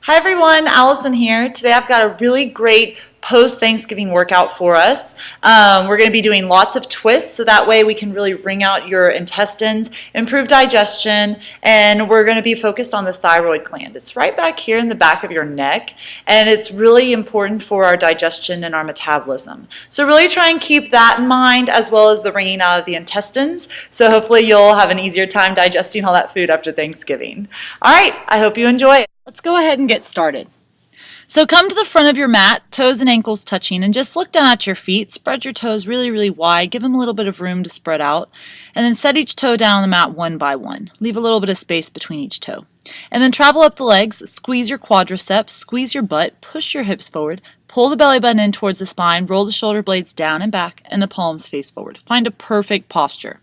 Hi everyone, Allison here. Today I've got a really great post-Thanksgiving workout for us. We're going to be doing lots of twists so that way we can really wring out your intestines, improve digestion, and we're going to be focused on the thyroid gland. It's right back here in the back of your neck, and it's really important for our digestion and our metabolism. So really try and keep that in mind as well as the wringing out of the intestines. So hopefully you'll have an easier time digesting all that food after Thanksgiving. All right, I hope you enjoy it. Let's go ahead and get started. So come to the front of your mat, toes and ankles touching, and just look down at your feet. Spread your toes really, really wide. Give them a little bit of room to spread out. And then set each toe down on the mat one by one. Leave a little bit of space between each toe. And then travel up the legs, squeeze your quadriceps, squeeze your butt, push your hips forward, pull the belly button in towards the spine, roll the shoulder blades down and back, and the palms face forward. Find a perfect posture.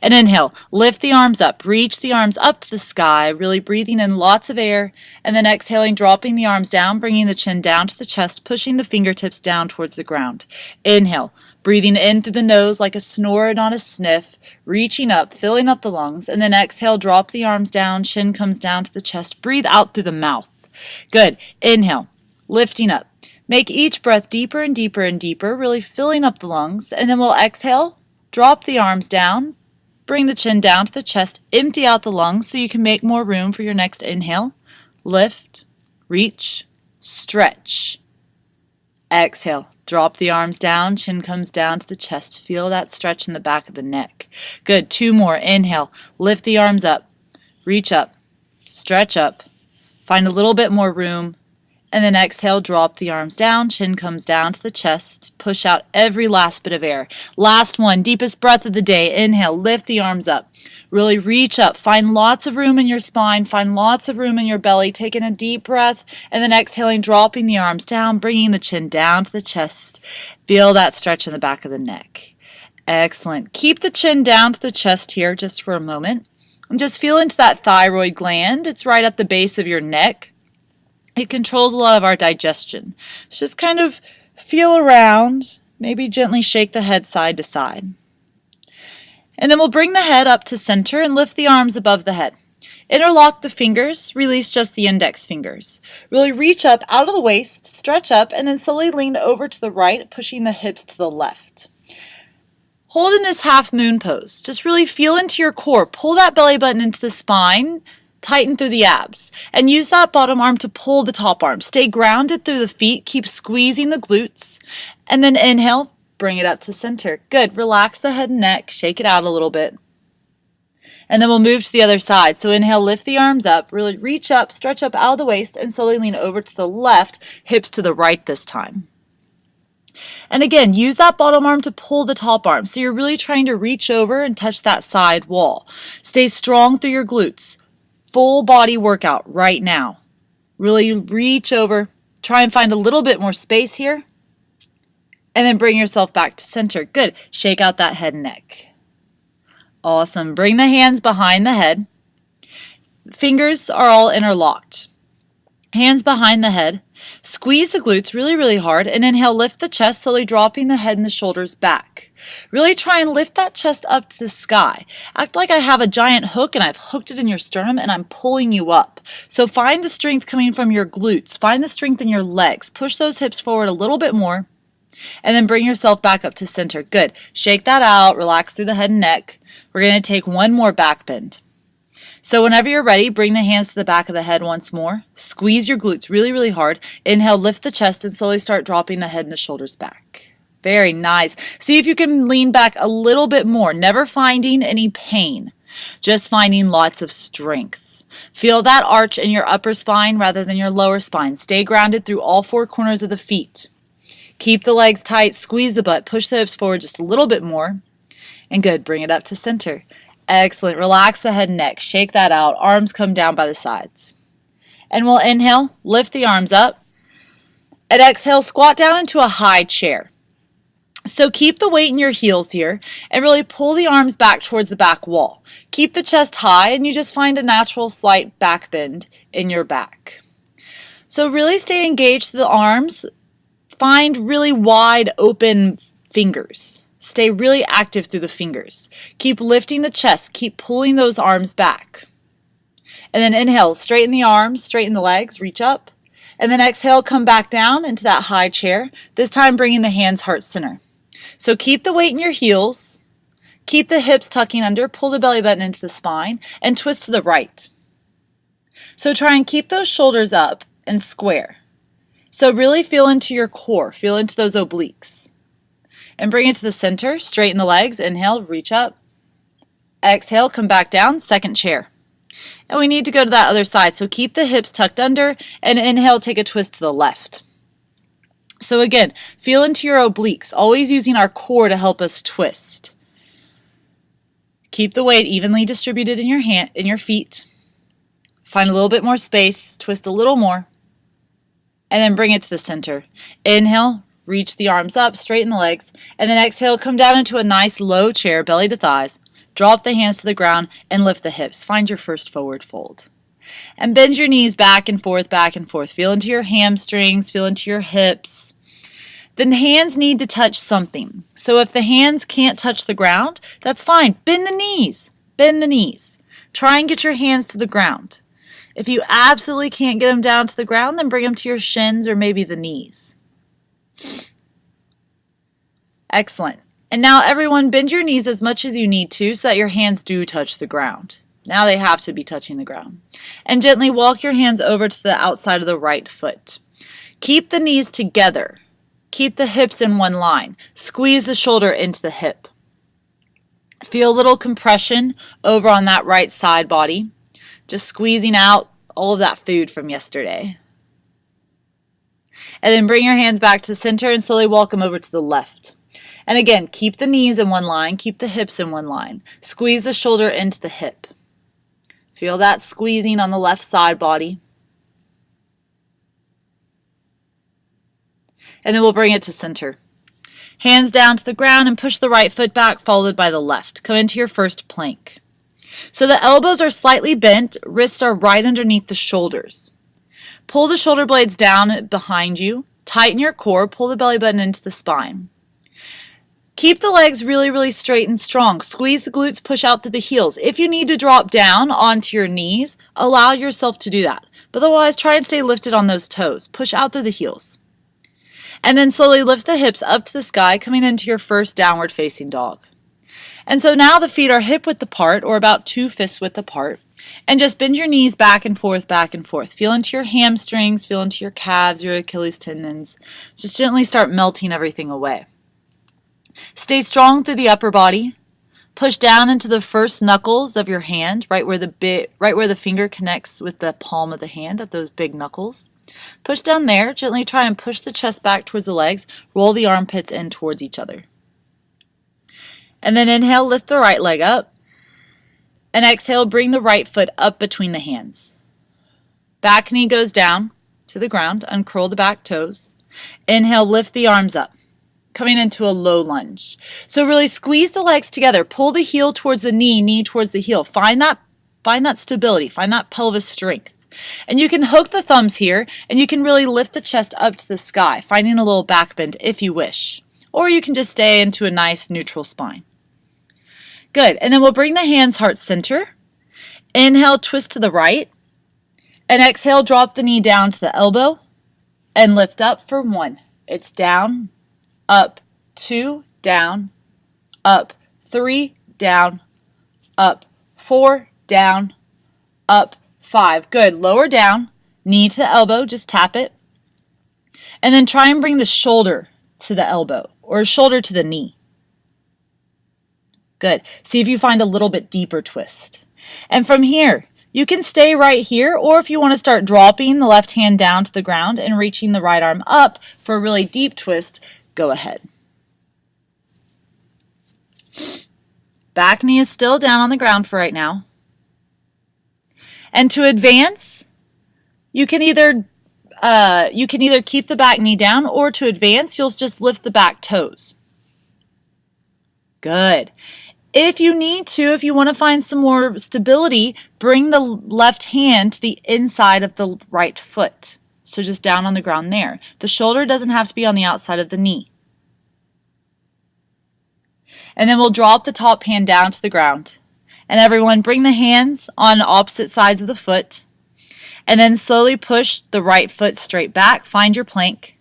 And inhale, lift the arms up, reach the arms up to the sky, really breathing in lots of air, and then exhaling, dropping the arms down, bringing the chin down to the chest, pushing the fingertips down towards the ground. Inhale, breathing in through the nose like a snore, not a sniff, reaching up, filling up the lungs, and then exhale, drop the arms down, chin comes down to the chest, breathe out through the mouth. Good. Inhale, lifting up. Make each breath deeper and deeper and deeper, really filling up the lungs, and then we'll exhale, drop the arms down, bring the chin down to the chest, empty out the lungs so you can make more room for your next inhale. Lift, reach, stretch. Exhale, drop the arms down, chin comes down to the chest. Feel that stretch in the back of the neck. Good, two more. Inhale, lift the arms up, reach up, stretch up, find a little bit more room. And then exhale, drop the arms down, chin comes down to the chest, push out every last bit of air. Last one, deepest breath of the day. Inhale, lift the arms up, really reach up, find lots of room in your spine, find lots of room in your belly, taking a deep breath, and then exhaling, dropping the arms down, bringing the chin down to the chest. Feel that stretch in the back of the neck. Excellent. Keep the chin down to the chest here just for a moment, and just feel into that thyroid gland. It's right at the base of your neck. It controls a lot of our digestion. So just kind of feel around, maybe gently shake the head side to side. And then we'll bring the head up to center and lift the arms above the head. Interlock the fingers, release just the index fingers. Really reach up out of the waist, stretch up, and then slowly lean over to the right, pushing the hips to the left. Hold in this half moon pose. Just really feel into your core. Pull that belly button into the spine. Tighten through the abs and use that bottom arm to pull the top arm. Stay grounded through the feet. Keep squeezing the glutes. And then inhale, bring it up to center. Good. Relax the head and neck. Shake it out a little bit. And then we'll move to the other side. So inhale, lift the arms up. Really reach up, stretch up out of the waist, and slowly lean over to the left, hips to the right this time. And again, use that bottom arm to pull the top arm. So you're really trying to reach over and touch that side wall. Stay strong through your glutes. Full body workout right now. Really reach over, try and find a little bit more space here, and then bring yourself back to center. Good. Shake out that head and neck. Awesome. Bring the hands behind the head. Fingers are all interlocked. Hands behind the head. Squeeze the glutes really, really hard, and inhale, lift the chest, slowly dropping the head and the shoulders back. Really try and lift that chest up to the sky. Act like I have a giant hook and I've hooked it in your sternum and I'm pulling you up. So find the strength coming from your glutes. Find the strength in your legs. Push those hips forward a little bit more, and then bring yourself back up to center. Good. Shake that out. Relax through the head and neck. We're going to take one more back bend. So whenever you're ready, bring the hands to the back of the head once more. Squeeze your glutes really, really hard. Inhale, lift the chest, and slowly start dropping the head and the shoulders back. Very nice. See if you can lean back a little bit more, never finding any pain, just finding lots of strength. Feel that arch in your upper spine rather than your lower spine. Stay grounded through all four corners of the feet. Keep the legs tight, squeeze the butt, push the hips forward just a little bit more. And good, bring it up to center. Excellent. Relax the head and neck. Shake that out. Arms come down by the sides. And we'll inhale, lift the arms up. And exhale, squat down into a high chair. So keep the weight in your heels here and really pull the arms back towards the back wall. Keep the chest high and you just find a natural slight back bend in your back. So really stay engaged to the arms. Find really wide open fingers. Stay really active through the fingers. Keep lifting the chest. Keep pulling those arms back. And then inhale, straighten the arms, straighten the legs, reach up. And then exhale, come back down into that high chair, this time bringing the hands heart center. So keep the weight in your heels, keep the hips tucking under, pull the belly button into the spine, and twist to the right. So try and keep those shoulders up and square. So really feel into your core, feel into those obliques. And bring it to the center, straighten the legs, inhale, reach up. Exhale, come back down, second chair. And we need to go to that other side, so keep the hips tucked under, and inhale, take a twist to the left. So again, feel into your obliques, always using our core to help us twist. Keep the weight evenly distributed in your feet. Find a little bit more space, twist a little more, and then bring it to the center. Inhale, reach the arms up, straighten the legs, and then exhale, come down into a nice low chair, belly to thighs. Drop the hands to the ground and lift the hips. Find your first forward fold. And bend your knees back and forth, back and forth. Feel into your hamstrings, feel into your hips. The hands need to touch something. So if the hands can't touch the ground, that's fine. Bend the knees. Bend the knees. Try and get your hands to the ground. If you absolutely can't get them down to the ground, then bring them to your shins or maybe the knees. Excellent. And now everyone, bend your knees as much as you need to so that your hands do touch the ground. Now they have to be touching the ground. And gently walk your hands over to the outside of the right foot. Keep the knees together. Keep the hips in one line. Squeeze the shoulder into the hip. Feel a little compression over on that right side body. Just squeezing out all of that food from yesterday. And then bring your hands back to the center and slowly walk them over to the left. And again, keep the knees in one line, keep the hips in one line. Squeeze the shoulder into the hip. Feel that squeezing on the left side body. And then we'll bring it to center. Hands down to the ground and push the right foot back, followed by the left. Come into your first plank. So the elbows are slightly bent, wrists are right underneath the shoulders. Pull the shoulder blades down behind you, tighten your core, pull the belly button into the spine. Keep the legs really, really straight and strong. Squeeze the glutes, push out through the heels. If you need to drop down onto your knees, allow yourself to do that. But otherwise, try and stay lifted on those toes. Push out through the heels. And then slowly lift the hips up to the sky, coming into your first downward facing dog. And so now the feet are hip width apart, or about 2 fists width apart. And just bend your knees back and forth, back and forth. Feel into your hamstrings, feel into your calves, your Achilles tendons. Just gently start melting everything away. Stay strong through the upper body. Push down into the first knuckles of your hand, right where the finger connects with the palm of the hand at those big knuckles. Push down there. Gently try and push the chest back towards the legs. Roll the armpits in towards each other. And then inhale, lift the right leg up. And exhale, bring the right foot up between the hands. Back knee goes down to the ground. Uncurl the back toes. Inhale, lift the arms up. Coming into a low lunge. So really squeeze the legs together. Pull the heel towards the knee, knee towards the heel. Find that stability. Find that pelvis strength. And you can hook the thumbs here, and you can really lift the chest up to the sky, finding a little back bend if you wish. Or you can just stay into a nice neutral spine. Good. And then we'll bring the hands heart center. Inhale, twist to the right. And exhale, drop the knee down to the elbow. And lift up for 1. It's down, up, 2, down, up, 3, down, up, 4, down, up, 5. Good. Lower down, knee to the elbow, just tap it. And then try and bring the shoulder to the elbow or shoulder to the knee. Good. See if you find a little bit deeper twist. And from here, you can stay right here, or if you want to start dropping the left hand down to the ground and reaching the right arm up for a really deep twist, go ahead. Back knee is still down on the ground for right now. And to advance, you can either keep the back knee down, or to advance, you'll just lift the back toes. Good. If you need to, if you want to find some more stability, bring the left hand to the inside of the right foot. So just down on the ground there. The shoulder doesn't have to be on the outside of the knee. And then we'll drop the top hand down to the ground. And everyone, bring the hands on opposite sides of the foot. And then slowly push the right foot straight back. Find your plank.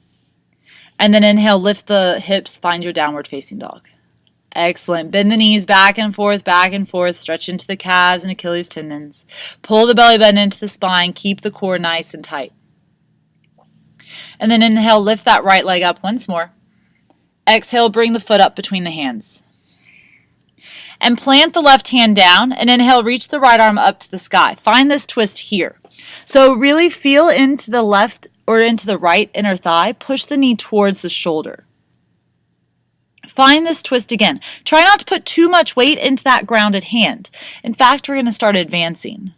And then inhale, lift the hips, find your downward facing dog. Excellent. Bend the knees back and forth, stretch into the calves and Achilles tendons. Pull the belly button into the spine, keep the core nice and tight. And then inhale, lift that right leg up once more. Exhale, bring the foot up between the hands. And plant the left hand down, and inhale, reach the right arm up to the sky. Find this twist here. So really feel into the left or into the right inner thigh. Push the knee towards the shoulder. Find this twist again. Try not to put too much weight into that grounded hand. In fact, we're going to start advancing.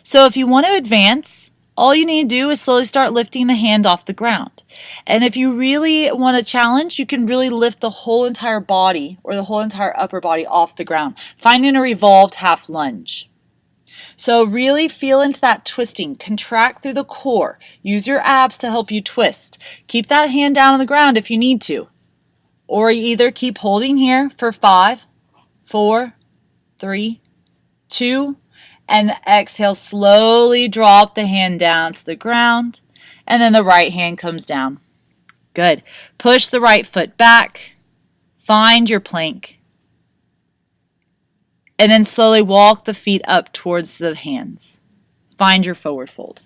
So if you want to advance, all you need to do is slowly start lifting the hand off the ground. And if you really want a challenge, you can really lift the whole entire body or the whole entire upper body off the ground, finding a revolved half lunge. So really feel into that twisting. Contract through the core. Use your abs to help you twist. Keep that hand down on the ground if you need to. Or either keep holding here for 5, 4, 3, 2, and exhale, slowly drop the hand down to the ground, and then the right hand comes down. Good. Push the right foot back, find your plank, and then slowly walk the feet up towards the hands. Find your forward fold.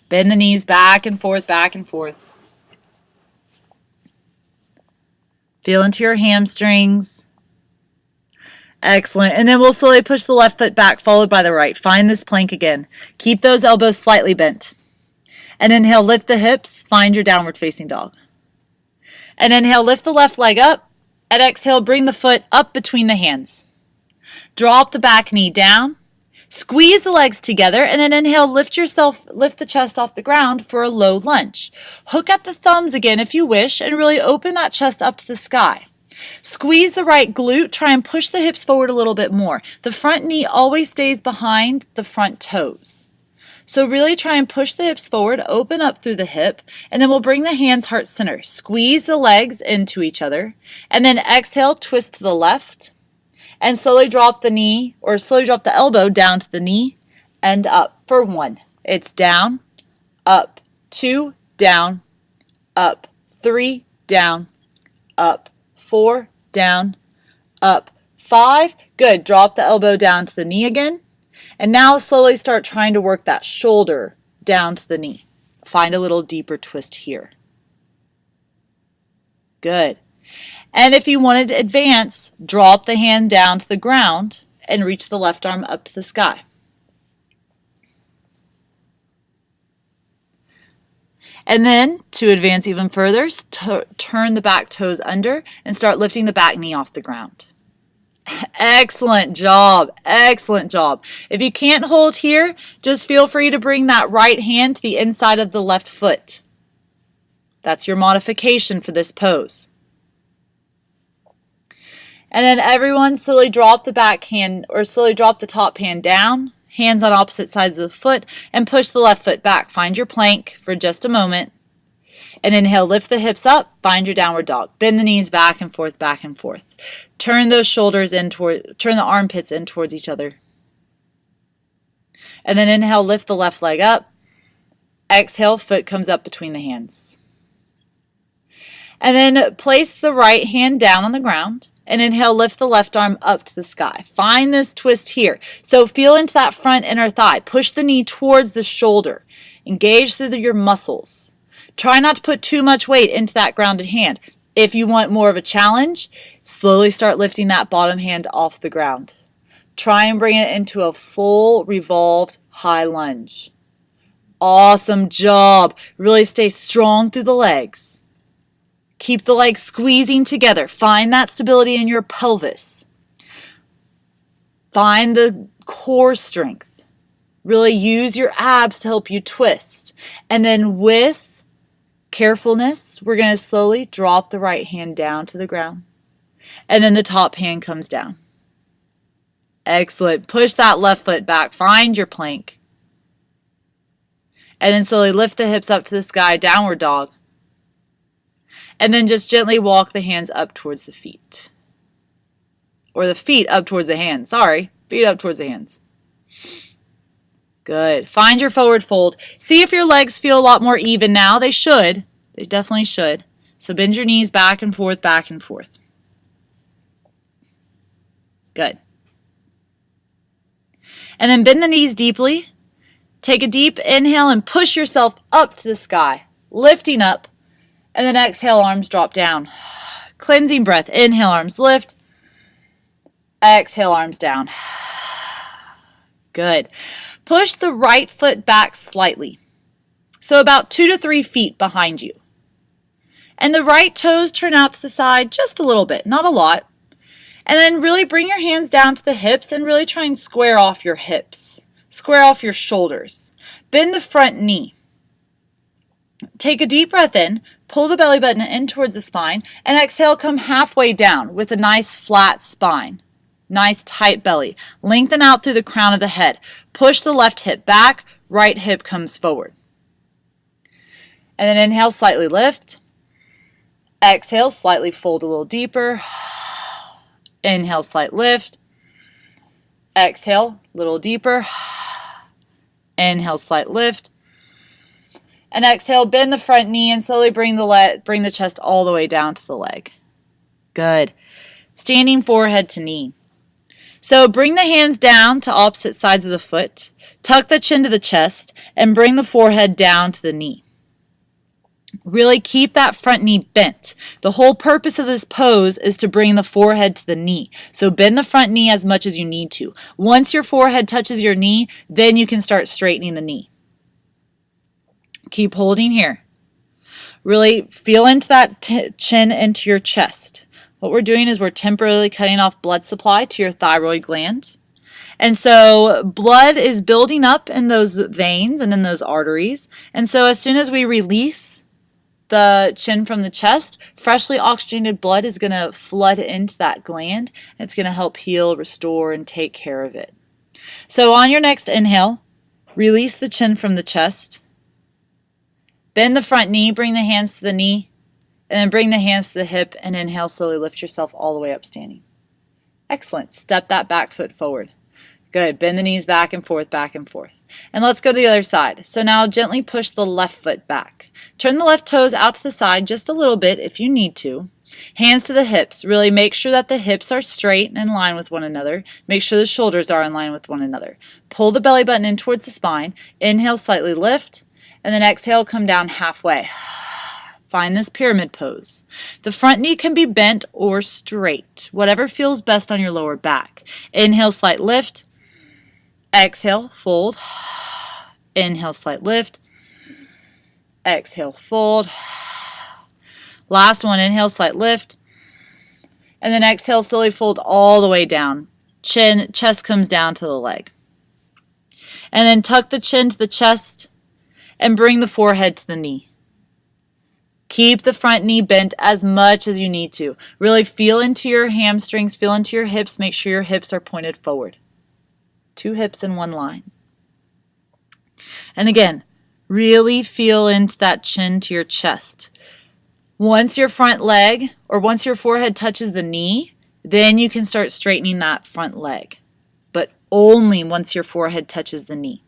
Bend the knees back and forth, back and forth. Feel into your hamstrings. Excellent. And then we'll slowly push the left foot back, followed by the right. Find this plank again. Keep those elbows slightly bent. And inhale, lift the hips. Find your downward facing dog. And inhale, lift the left leg up. And exhale, bring the foot up between the hands. Drop the back knee down. Squeeze the legs together, and then inhale, lift the chest off the ground for a low lunge. Hook at the thumbs again if you wish, and really open that chest up to the sky. Squeeze the right glute, try and push the hips forward a little bit more. The front knee always stays behind the front toes. So really try and push the hips forward, open up through the hip, and then we'll bring the hands heart center. Squeeze the legs into each other, and then exhale, twist to the left. And slowly drop the knee, or slowly drop the elbow down to the knee and up for 1. It's down, up, 2, down, up, 3, down, up, 4, down, up, 5. Good. Drop the elbow down to the knee again. And now slowly start trying to work that shoulder down to the knee. Find a little deeper twist here. Good. And if you wanted to advance, drop the hand down to the ground and reach the left arm up to the sky. And then, to advance even further, turn the back toes under and start lifting the back knee off the ground. Excellent job. Excellent job. If you can't hold here, just feel free to bring that right hand to the inside of the left foot. That's your modification for this pose. And then everyone slowly drop the back hand, or slowly drop the top hand down, hands on opposite sides of the foot, and push the left foot back. Find your plank for just a moment. And inhale, lift the hips up, find your downward dog. Bend the knees back and forth, back and forth. Turn those shoulders in turn the armpits in towards each other. And then inhale, lift the left leg up. Exhale, foot comes up between the hands. And then place the right hand down on the ground. And inhale, lift the left arm up to the sky. Find this twist here. So feel into that front inner thigh. Push the knee towards the shoulder. Engage through your muscles. Try not to put too much weight into that grounded hand. If you want more of a challenge, slowly start lifting that bottom hand off the ground. Try and bring it into a full revolved high lunge. Awesome job. Really stay strong through the legs. Keep the legs squeezing together. Find that stability in your pelvis. Find the core strength. Really use your abs to help you twist. And then with carefulness, we're going to slowly drop the right hand down to the ground. And then the top hand comes down. Excellent. Push that left foot back. Find your plank. And then slowly lift the hips up to the sky, downward dog. And then just gently walk the hands up towards the feet. or the feet up towards the hands. Sorry, feet up towards the hands. Good. Find your forward fold. See if your legs feel a lot more even now. They should. They definitely should. So bend your knees back and forth, back and forth. Good. And then bend the knees deeply. Take a deep inhale and push yourself up to the sky, lifting up. And then exhale, arms drop down. Cleansing breath. Inhale, arms lift. Exhale, arms down. Good. Push the right foot back slightly. So about 2 to 3 feet behind you. And the right toes turn out to the side just a little bit, not a lot. And then really bring your hands down to the hips and really try and square off your hips. Square off your shoulders. Bend the front knee. Take a deep breath in, pull the belly button in towards the spine, and exhale, come halfway down with a nice flat spine. Nice tight belly. Lengthen out through the crown of the head. Push the left hip back, right hip comes forward. And then inhale, slightly lift. Exhale, slightly fold a little deeper. Inhale, slight lift. Exhale, a little deeper. Inhale, slight lift. And exhale, bend the front knee and slowly bring the chest all the way down to the leg. Good. Standing forehead to knee. So bring the hands down to opposite sides of the foot. Tuck the chin to the chest and bring the forehead down to the knee. Really keep that front knee bent. The whole purpose of this pose is to bring the forehead to the knee. So bend the front knee as much as you need to. Once your forehead touches your knee, then you can start straightening the knee. Keep holding here. Really feel into that chin into your chest. What we're doing is we're temporarily cutting off blood supply to your thyroid gland. And so blood is building up in those veins and in those arteries. And so as soon as we release the chin from the chest, freshly oxygenated blood is going to flood into that gland. It's going to help heal, restore, and take care of it. So on your next inhale, release the chin from the chest. Bend the front knee, bring the hands to the knee, and then bring the hands to the hip, and inhale, slowly lift yourself all the way up standing. Excellent. Step that back foot forward. Good. Bend the knees back and forth, back and forth. And let's go to the other side. So now gently push the left foot back. Turn the left toes out to the side just a little bit if you need to. Hands to the hips. Really make sure that the hips are straight and in line with one another. Make sure the shoulders are in line with one another. Pull the belly button in towards the spine. Inhale, slightly lift. And then exhale, come down halfway. Find this pyramid pose. The front knee can be bent or straight, whatever feels best on your lower back. Inhale, slight lift. Exhale, fold. Inhale, slight lift. Exhale, fold. Last one, inhale, slight lift. And then exhale, slowly fold all the way down. Chest comes down to the leg. And then tuck the chin to the chest and bring the forehead to the knee. Keep the front knee bent as much as you need to. Really feel into your hamstrings, feel into your hips. Make sure your hips are pointed forward. 2 hips in one line. And again, really feel into that chin to your chest. Once your front leg, or once your forehead touches the knee, then you can start straightening that front leg. But only once your forehead touches the knee.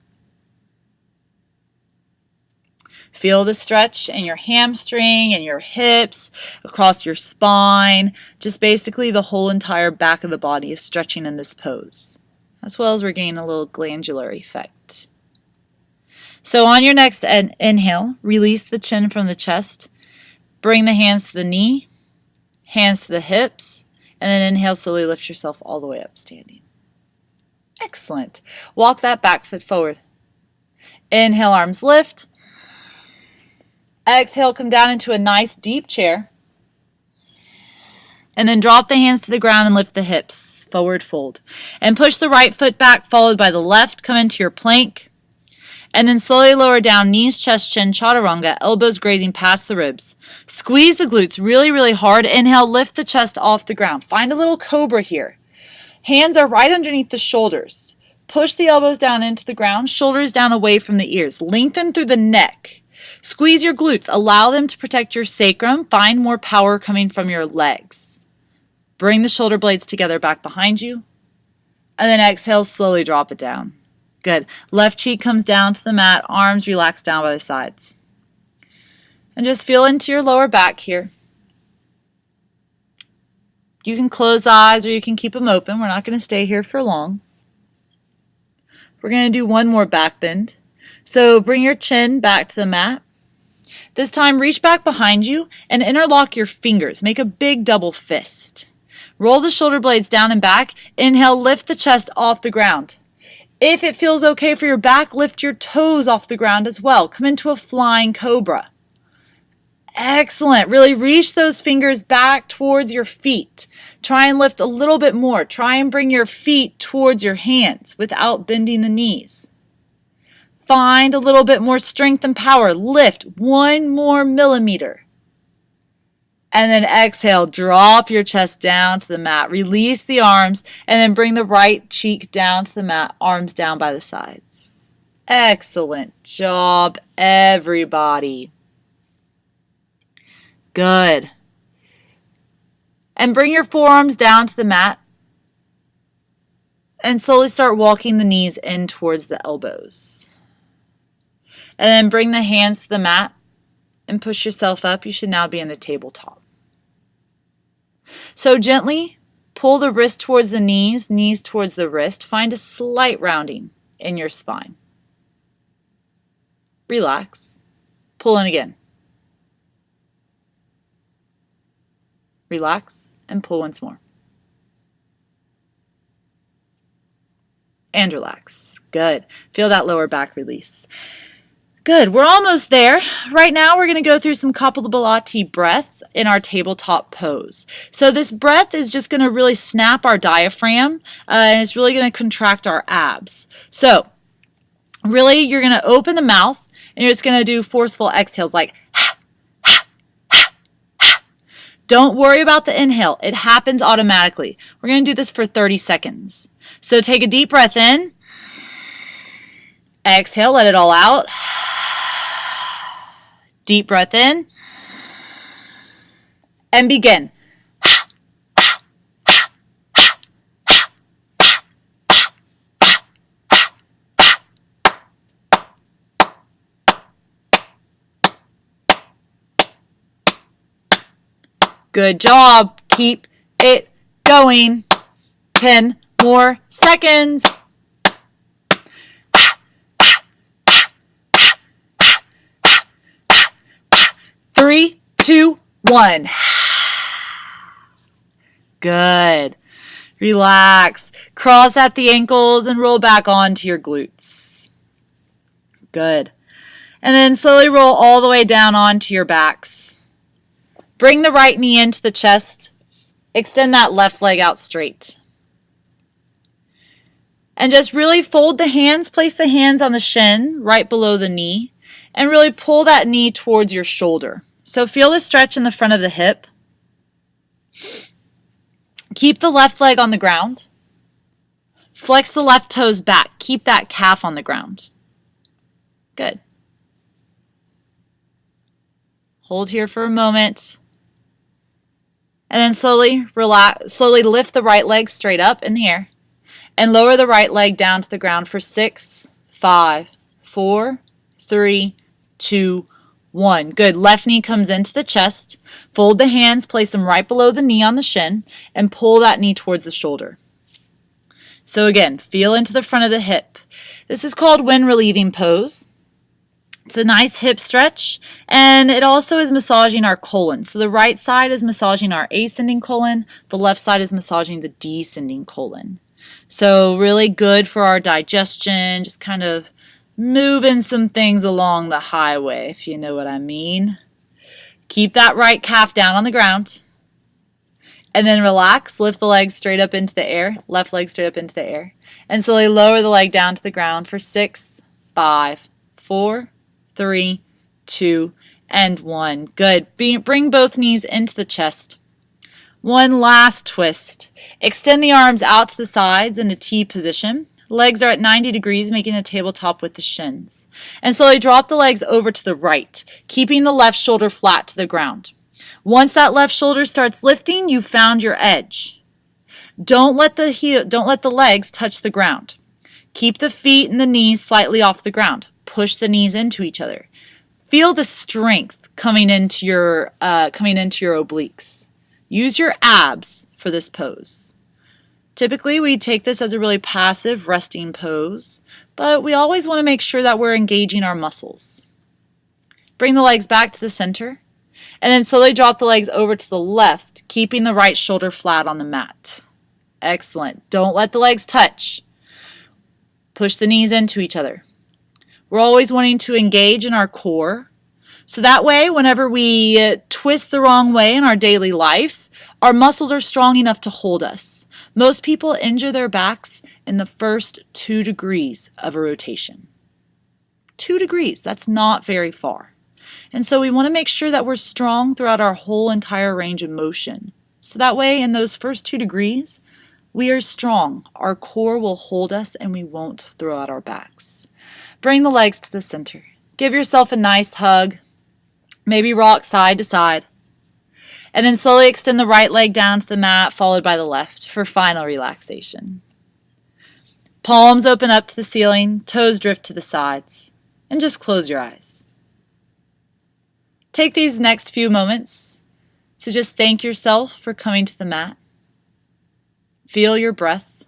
Feel the stretch in your hamstring and your hips, across your spine. Just basically the whole entire back of the body is stretching in this pose, as well as we're getting a little glandular effect. So on your next inhale, release the chin from the chest. Bring the hands to the knee, hands to the hips, and then inhale, slowly lift yourself all the way up standing. Excellent. Walk that back foot forward. Inhale, arms lift. Exhale, come down into a nice deep chair. And then drop the hands to the ground and lift the hips. Forward fold. And push the right foot back, followed by the left. Come into your plank. And then slowly lower down, knees, chest, chin, chaturanga, elbows grazing past the ribs. Squeeze the glutes really, really hard. Inhale, lift the chest off the ground. Find a little cobra here. Hands are right underneath the shoulders. Push the elbows down into the ground, shoulders down away from the ears. Lengthen through the neck. Squeeze your glutes. Allow them to protect your sacrum. Find more power coming from your legs. Bring the shoulder blades together back behind you. And then exhale, slowly drop it down. Good. Left cheek comes down to the mat, arms relax down by the sides. And just feel into your lower back here. You can close the eyes or you can keep them open. We're not going to stay here for long. We're going to do one more back bend. So bring your chin back to the mat. This time, reach back behind you and interlock your fingers. Make a big double fist. Roll the shoulder blades down and back. Inhale, lift the chest off the ground. If it feels okay for your back, lift your toes off the ground as well. Come into a flying cobra. Excellent. Really reach those fingers back towards your feet. Try and lift a little bit more. Try and bring your feet towards your hands without bending the knees. Find a little bit more strength and power. Lift 1 more millimeter. And then exhale, drop your chest down to the mat. Release the arms and then bring the right cheek down to the mat, arms down by the sides. Excellent job, everybody. Good. And bring your forearms down to the mat and slowly start walking the knees in towards the elbows. And then bring the hands to the mat and push yourself up. You should now be in a tabletop. So gently pull the wrist towards the knees, knees towards the wrist. Find a slight rounding in your spine. Relax. Pull in again. Relax and pull once more. And relax. Good. Feel that lower back release. Good. We're almost there. Right now we're going to go through some Kapalabhati breath in our tabletop pose. So this breath is just going to really snap our diaphragm and it's really going to contract our abs. So really you're going to open the mouth and you're just going to do forceful exhales like ha, ha, ha, ha. Don't worry about the inhale. It happens automatically. We're going to do this for 30 seconds. So take a deep breath in. Exhale, let it all out. Deep breath in. And begin. Good job. Keep it going. 10 more seconds. 3, 2, 1. Good. Relax. Cross at the ankles and roll back onto your glutes. Good. And then slowly roll all the way down onto your backs. Bring the right knee into the chest. Extend that left leg out straight. And just really fold the hands. Place the hands on the shin right below the knee. And really pull that knee towards your shoulder. So feel the stretch in the front of the hip. Keep the left leg on the ground. Flex the left toes back. Keep that calf on the ground. Good. Hold here for a moment. And then slowly relax, slowly lift the right leg straight up in the air. And lower the right leg down to the ground for 6, 5, 4, 3, 2, 1. Good. Left knee comes into the chest. Fold the hands, place them right below the knee on the shin, and pull that knee towards the shoulder. So again, feel into the front of the hip. This is called wind relieving pose. It's a nice hip stretch, and it also is massaging our colon. So the right side is massaging our ascending colon. The left side is massaging the descending colon. So really good for our digestion, just kind of moving some things along the highway, if you know what I mean. Keep that right calf down on the ground. And then relax. Lift the leg straight up into the air. Left leg straight up into the air. And slowly lower the leg down to the ground for 6, 5, 4, 3, 2, and 1. Good. Bring both knees into the chest. One last twist. Extend the arms out to the sides in a T position. Legs are at 90 degrees, making a tabletop with the shins. And slowly drop the legs over to the right, keeping the left shoulder flat to the ground. Once that left shoulder starts lifting, you found your edge. Don't let the legs touch the ground. Keep the feet and the knees slightly off the ground. Push the knees into each other. Feel the strength coming into your obliques. Use your abs for this pose. Typically, we take this as a really passive resting pose, but we always want to make sure that we're engaging our muscles. Bring the legs back to the center, and then slowly drop the legs over to the left, keeping the right shoulder flat on the mat. Excellent. Don't let the legs touch. Push the knees into each other. We're always wanting to engage in our core, so that way, whenever we twist the wrong way in our daily life, our muscles are strong enough to hold us. Most people injure their backs in the first 2 degrees of a rotation. 2 degrees, that's not very far. And so we want to make sure that we're strong throughout our whole entire range of motion. So that way, in those first 2 degrees, we are strong. Our core will hold us and we won't throw out our backs. Bring the legs to the center. Give yourself a nice hug. Maybe rock side to side. And then slowly extend the right leg down to the mat, followed by the left for final relaxation. Palms open up to the ceiling, toes drift to the sides, and just close your eyes. Take these next few moments to just thank yourself for coming to the mat. Feel your breath.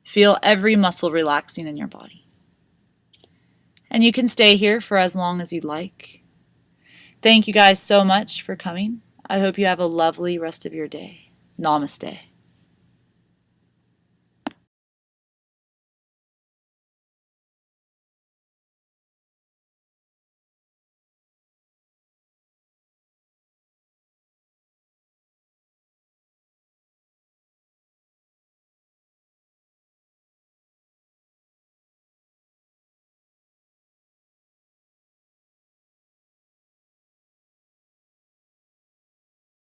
Feel every muscle relaxing in your body. And you can stay here for as long as you'd like. Thank you guys so much for coming. I hope you have a lovely rest of your day. Namaste.